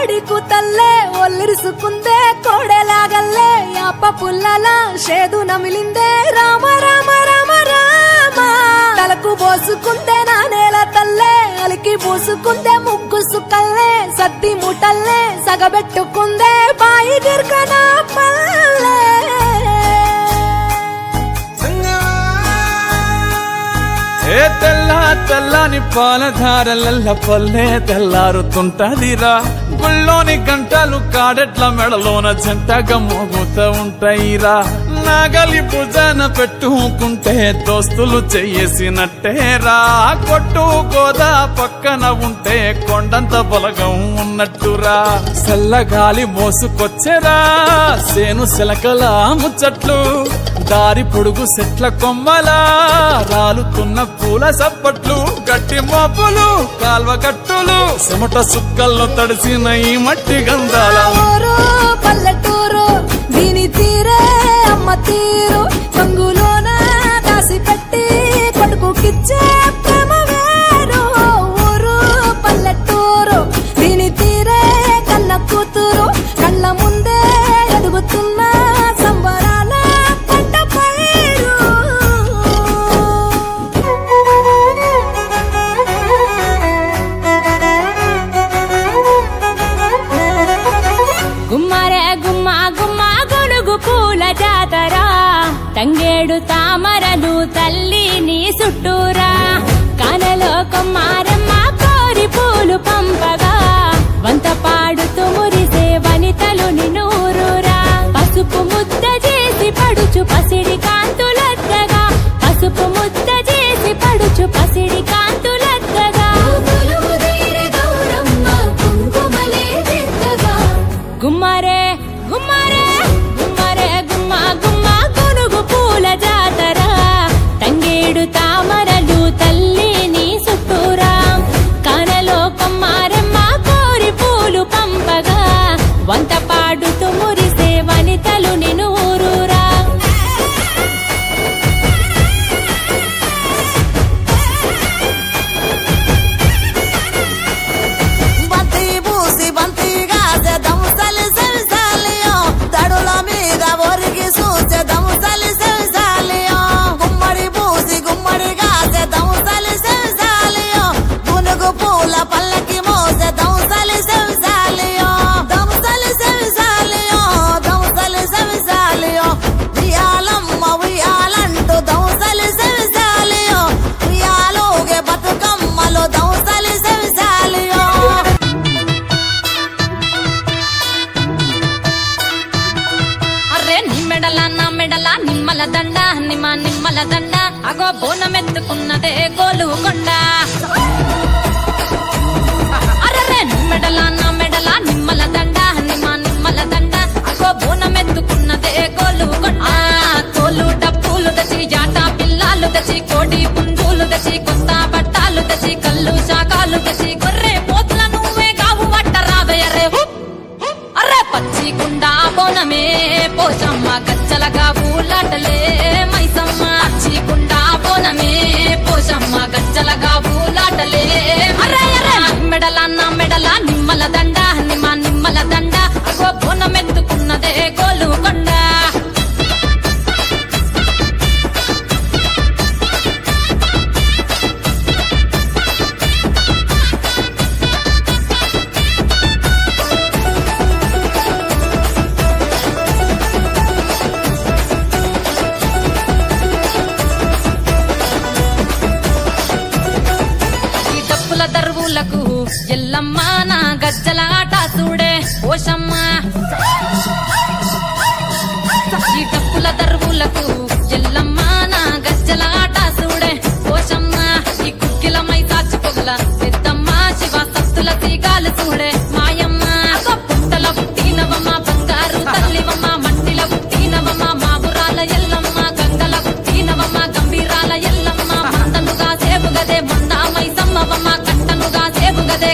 కోడి కూతల్లే ఒల్లిరుసుకుందే కోడెలాగల్లే యాప పుల్లల షేదు నమిలిందే రామ రామ రామ రామ తలకు పోసుకుందే నా నేల తల్లే అలికి పూసుకుందే ముగ్గు సుక్కల్లే సద్ది ముటల్లే సగబెట్టుకుందే బాయి గిర్కన పల్లె ఏ తెల్ల తెల్లని పాలధారలల్ల పల్లె తెల్లారుతుంటదిరా గుళ్ళోని గంటలు కాడెట్ల మెడలోన జంటగా మోగుతూ ఉంటాయిరా నాగలి భుజాన పెట్టుకుంటే దోస్తులు చెయ్యేసినట్టేరా కొట్టు గోదా పక్కన ఉంటే కొండంత బలగం ఉన్నట్టురా చల్లగాలి మోసుకొచ్చెరా సేను శిలకల ముచ్చట్లు దారి పొడుగు చెట్ల కొమ్మలా రాలుతున్న పూల సప్పట్లు గట్టి మోపులు కాల్వ గట్టులు చెమట సుక్కల్లో తడిసిన ఈ మట్టి గంధాల పల్లెటూరు దీని తీరే అమ్మ తీరు కంగులోన దాసి పెట్టి కొడుకుకిచ్చే ప్రేమ వేరు ఊరు పల్లెటూరు దీని తీరే కన్న కూతురు కళ్ళ ముందే ఎదుగుతున్న సంబరాల పంట పైరు గుమ్మరే గుమ్మ గుమ్మ గొడుగు పూల జాతరా తంగేడు తామరలు తల్లి నీ చుట్టూరా కానలో కొమ్మారమ్మ కోరి పూలు పంపగా వంత పాడుతూ మురిసే వనితలు నిన్నూరురా పసుపు ముద్ద చేసి పడుచు పసిడి కాంతులద్దగా పసుపు ముద్ద చేసి పడుచు పసిడి కాంతులద్దగా గుమ్మరే గుమ్మరే గుమ్మరే గుమ్మ గుమ్మ గొనుగు పూల జాతర తంగేడు తామరలు తల్లి నీ చుట్టూరా కానలో కొమ్మారమ్మ కోరి పూలు పంపగా వంత పాడుతూ మురిసే వనితలు నిన్ను ఊరూరా నిమ్మల దండ నిమ్మల దండ అగో బోనమెత్తుకున్నదే గోలుకొండ అరే మెడల నా మెడల నిమ్మల దండ నిమ్మల దండ అగో బోనమెత్తుకున్నదే గోలుకొండ తోలు డప్పులు తెచ్చి జాటా పిల్లాలు తెచ్చి కోడి పుంజులు తెచ్చి కొత్త బట్టాలు తెచ్చి కళ్ళు శాకాలు తెచ్చి గొర్రె పోతుల నువ్వే కావు వట్ట రావయ్యరే అరే పచ్చి కుండా బోనమే పోచమ్మ గచ్చలగా ఊలాటలే మైసమ్మ చీకుండా బోనమే పోషమ్మ గచ్చలగా ఊలాటలే అరే అరే మెడల నా మెడల నిమ్మల దండ నిమ్మల దండ అగో బోనమెత్తుకున్నదే గోలుకొండ దర్వులకు ఎల్లమ్మ నా గజ్జల ఆట చూడే పోషమ్మ ఈ డప్పుల దర్వులకు ఎల్లమ్మ నా గజ్జల ఆట చూడే పోషమ్మ ఈ కుక్కిల మై సాచి పొగల పెద్దమ్మ శివ సత్తుల తీగాలు చూడే మాయమ్మ పుట్టల పుట్టినవమ్మ బంగారు తల్లివమ్మ మంటిల పుట్టినవమ్మ మాబురాల ఎల్లమ్మ గంగల పుట్టినవమ్మ గంభీరాల ఎల్లమ్మ మందనుగా సేపుగదే మందా మైసమ్మవమ్మ కంటనుగా సేపుగదే